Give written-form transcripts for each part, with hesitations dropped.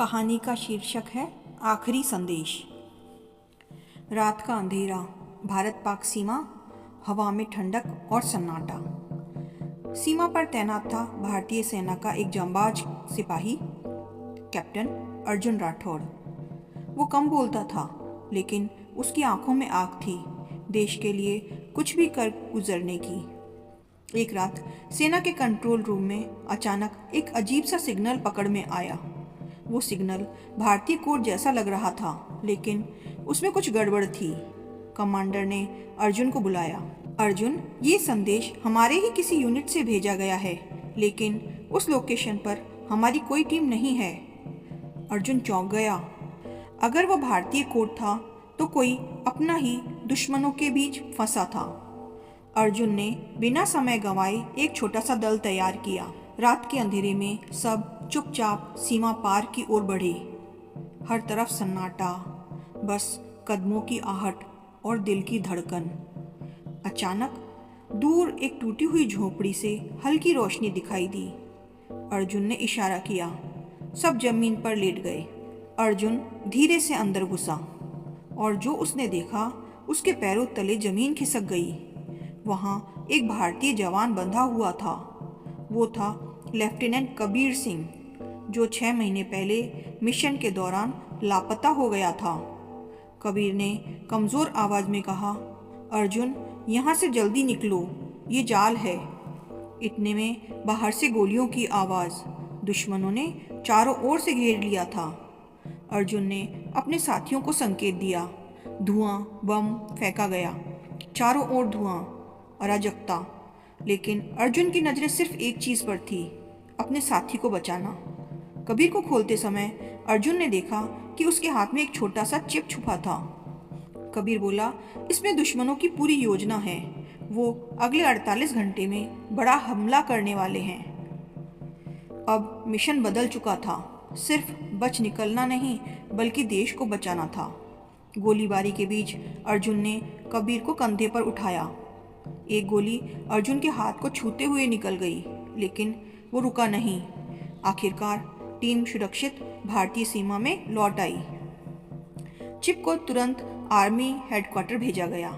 कहानी का शीर्षक है आखिरी संदेश। रात का अंधेरा, भारत पाक सीमा, हवा में ठंडक और सन्नाटा। सीमा पर तैनात था भारतीय सेना का एक जांबाज सिपाही, कैप्टन अर्जुन राठौड़। वो कम बोलता था, लेकिन उसकी आंखों में आग थी, देश के लिए कुछ भी कर गुजरने की। एक रात सेना के कंट्रोल रूम में अचानक एक अजीब सा सिग्नल पकड़ में आया। वो सिग्नल भारतीय कोड जैसा लग रहा था, लेकिन उसमें कुछ गड़बड़ थी। कमांडर ने अर्जुन को बुलाया। अर्जुन, ये संदेश हमारे ही किसी यूनिट से भेजा गया है, लेकिन उस लोकेशन पर हमारी कोई टीम नहीं है। अर्जुन चौंक गया। अगर वो भारतीय कोड था तो कोई अपना ही दुश्मनों के बीच फंसा था। अर्जुन ने बिना समय गंवाए एक छोटा सा दल तैयार किया। रात के अंधेरे में सब चुपचाप सीमा पार की ओर बढ़े। हर तरफ सन्नाटा, बस कदमों की आहट और दिल की धड़कन। अचानक दूर एक टूटी हुई झोपड़ी से हल्की रोशनी दिखाई दी। अर्जुन ने इशारा किया। सब जमीन पर लेट गए। अर्जुन धीरे से अंदर घुसा और जो उसने देखा, उसके पैरों तले जमीन खिसक गई। वहाँ एक भारतीय जवान बंधा हुआ था। वो था लेफ्टिनेंट कबीर सिंह, जो 6 महीने पहले मिशन के दौरान लापता हो गया था। कबीर ने कमज़ोर आवाज़ में कहा, अर्जुन, यहाँ से जल्दी निकलो, ये जाल है। इतने में बाहर से गोलियों की आवाज़। दुश्मनों ने चारों ओर से घेर लिया था। अर्जुन ने अपने साथियों को संकेत दिया। धुआं बम फेंका गया। चारों ओर धुआं, अराजकता। लेकिन अर्जुन की नज़रें सिर्फ एक चीज़ पर थी, अपने साथी को बचाना। कबीर को खोलते समय अर्जुन ने देखा कि उसके हाथ में एक छोटा सा चिप छुपा था। कबीर बोला, इसमें दुश्मनों की पूरी योजना है। वो अगले 48 घंटे में बड़ा हमला करने वाले हैं। अब मिशन बदल चुका था। सिर्फ बच निकलना नहीं, बल्कि देश को बचाना था। गोलीबारी के बीच अर्जुन ने कबीर को कंधे पर उठाया। एक गोली अर्जुन के हाथ को छूते हुए निकल गई, लेकिन वो रुका नहीं। आखिरकार टीम सुरक्षित भारतीय सीमा में लौट आई। चिप को तुरंत आर्मी हेडक्वार्टर भेजा गया।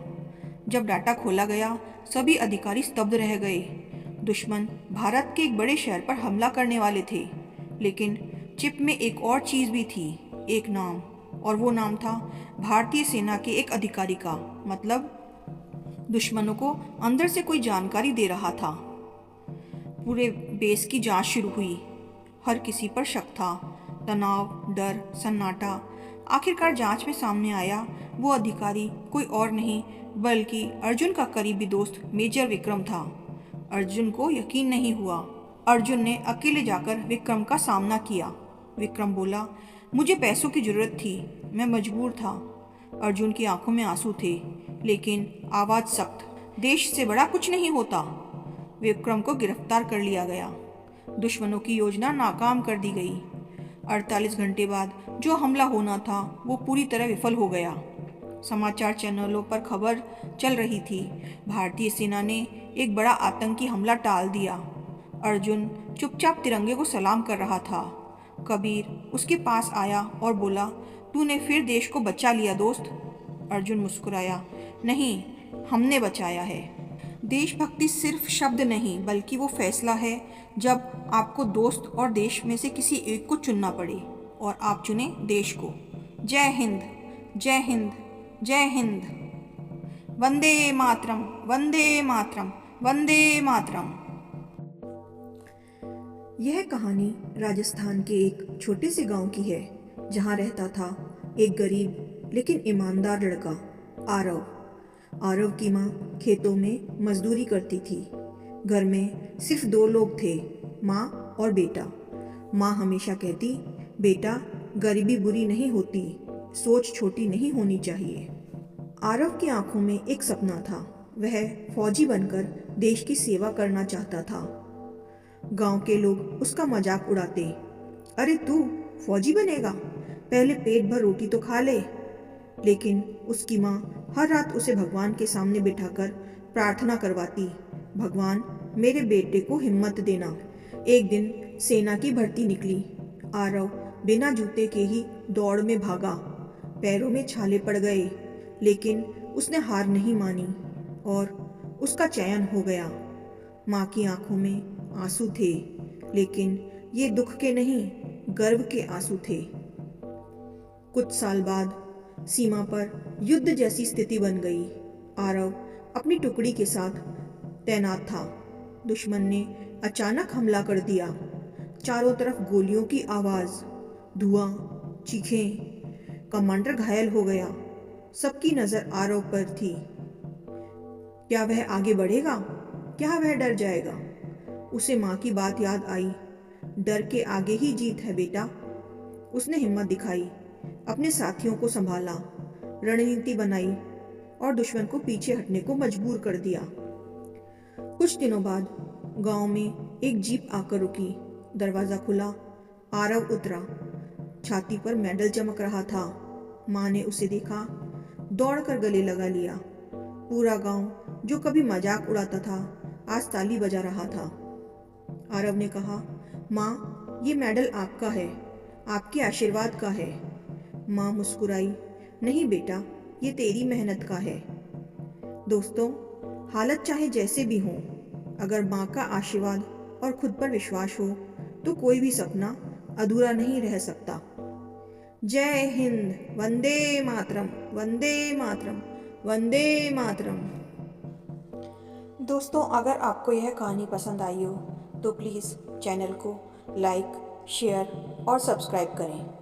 जब डाटा खोला गया, सभी अधिकारी स्तब्ध रह गए। दुश्मन भारत के एक बड़े शहर पर हमला करने वाले थे, लेकिन चिप में एक और चीज़ भी थी, एक नाम। और वो नाम था भारतीय सेना के एक अधिकारी का। मतलब दुश्मनों को अंदर से कोई जानकारी दे रहा था। पूरे बेस की जांच शुरू हुई। हर किसी पर शक था। तनाव, डर, सन्नाटा। आखिरकार जांच में सामने आया, वो अधिकारी कोई और नहीं बल्कि अर्जुन का करीबी दोस्त मेजर विक्रम था। अर्जुन को यकीन नहीं हुआ। अर्जुन ने अकेले जाकर विक्रम का सामना किया। विक्रम बोला, मुझे पैसों की जरूरत थी, मैं मजबूर था। अर्जुन की आंखों में आंसू थे, लेकिन आवाज़ सख्त। देश से बड़ा कुछ नहीं होता। विक्रम को गिरफ्तार कर लिया गया। दुश्मनों की योजना नाकाम कर दी गई। 48 घंटे बाद जो हमला होना था, वो पूरी तरह विफल हो गया। समाचार चैनलों पर खबर चल रही थी, भारतीय सेना ने एक बड़ा आतंकी हमला टाल दिया। अर्जुन चुपचाप तिरंगे को सलाम कर रहा था। कबीर उसके पास आया और बोला, तूने फिर देश को बचा लिया दोस्त। अर्जुन मुस्कुराया, नहीं, हमने बचाया है। देशभक्ति सिर्फ शब्द नहीं, बल्कि वो फैसला है जब आपको दोस्त और देश में से किसी एक को चुनना पड़े, और आप चुने देश को। जय हिंद, जय हिंद, जय हिंद। वंदे मातरम, वंदे मातरम, वंदे मातरम। यह कहानी राजस्थान के एक छोटे से गांव की है, जहां रहता था एक गरीब लेकिन ईमानदार लड़का, आरव। आरव की माँ खेतों में मजदूरी करती थी। घर में सिर्फ 2 लोग थे, माँ और बेटा। माँ हमेशा कहती, बेटा, गरीबी बुरी नहीं होती, सोच छोटी नहीं होनी चाहिए। आरव की आंखों में एक सपना था। वह फौजी बनकर देश की सेवा करना चाहता था। गांव के लोग उसका मजाक उड़ाते, अरे तू फौजी बनेगा, पहले पेट भर रोटी तो खा ले। लेकिन उसकी माँ हर रात उसे भगवान के सामने बिठाकर प्रार्थना करवाती, भगवान, मेरे बेटे को हिम्मत देना। एक दिन सेना की भर्ती निकली। आरव बिना जूते के ही दौड़ में भागा। पैरों में छाले पड़ गए, लेकिन उसने हार नहीं मानी और उसका चयन हो गया। माँ की आंखों में आंसू थे, लेकिन ये दुख के नहीं, गर्व के आंसू थे। कुछ साल बाद सीमा पर युद्ध जैसी स्थिति बन गई। आरव अपनी टुकड़ी के साथ तैनात था। दुश्मन ने अचानक हमला कर दिया। चारों तरफ गोलियों की आवाज, धुआं, चीखें। कमांडर घायल हो गया। सबकी नजर आरव पर थी। क्या वह आगे बढ़ेगा? क्या वह डर जाएगा? उसे माँ की बात याद आई। डर के आगे ही जीत है बेटा। उसने हिम्मत दिखाई, अपने साथियों को संभाला, रणनीति बनाई और दुश्मन को पीछे हटने को मजबूर कर दिया। कुछ दिनों बाद गांव में एक जीप आकर रुकी। दरवाजा खुला, आरव उतरा। छाती पर मेडल चमक रहा था। माँ ने उसे देखा, दौड़कर गले लगा लिया। पूरा गांव जो कभी मजाक उड़ाता था, आज ताली बजा रहा था। आरव ने कहा, माँ, ये मेडल आपका है, आपके आशीर्वाद का है। माँ मुस्कुराई, नहीं बेटा, ये तेरी मेहनत का है। दोस्तों, हालत चाहे जैसे भी हो, अगर माँ का आशीर्वाद और खुद पर विश्वास हो तो कोई भी सपना अधूरा नहीं रह सकता। जय हिंद, वंदे मातरम, वंदे मातरम, वंदे मातरम। दोस्तों, अगर आपको यह कहानी पसंद आई हो तो प्लीज़ चैनल को लाइक, शेयर और सब्सक्राइब करें।